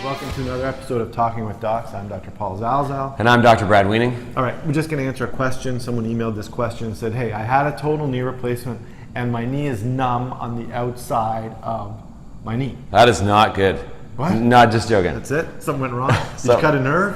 Welcome to another episode of Talking with Docs. I'm Dr. Paul Zalzal. And I'm Dr. Brad Wiening. All right, we're just going to answer a question. Someone emailed this question and said, hey, I had a total knee replacement and my knee is numb on the outside of my knee. That is not good. What? Not just joking. That's it? Something went wrong? Did you cut a nerve?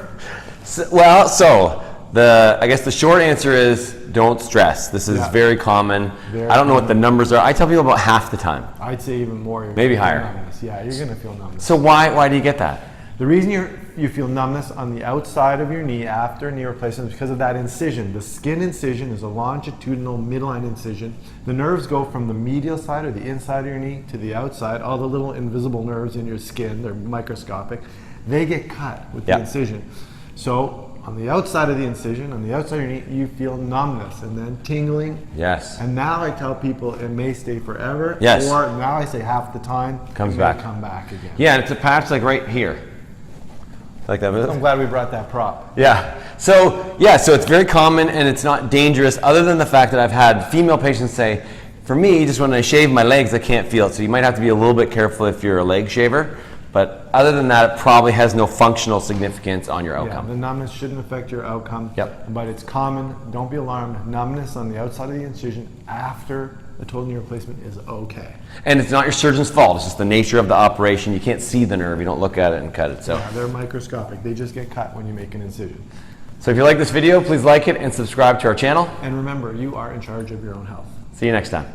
I guess the short answer is don't stress. This is very common. I don't know what the numbers are. I tell people about half the time. I'd say even more. Maybe higher. Numbness. Yeah, you're going to feel numbness. So why do you get that? The reason you feel numbness on the outside of your knee after knee replacement is because of that incision. The skin incision is a longitudinal midline incision. The nerves go from the medial side or the inside of your knee to the outside. All the little invisible nerves in your skin, they're microscopic, they get cut with the incision. So on the outside of the incision, on the outside of your knee, you feel numbness and then tingling. Yes. And now I tell people it may stay forever. Yes. Or now I say half the time, come back again. Yeah, and it's a patch like right here. Like that. I'm glad we brought that prop. Yeah. So it's very common and it's not dangerous, other than the fact that I've had female patients say, for me, just when I shave my legs, I can't feel it. So you might have to be a little bit careful if you're a leg shaver. But other than that, it probably has no functional significance on your outcome. Yeah, the numbness shouldn't affect your outcome. Yep. But it's common. Don't be alarmed. Numbness on the outside of the incision after the total knee replacement is okay. And it's not your surgeon's fault. It's just the nature of the operation. You can't see the nerve. You don't look at it and cut it. So yeah, they're microscopic. They just get cut when you make an incision. So if you like this video, please like it and subscribe to our channel. And remember, you are in charge of your own health. See you next time.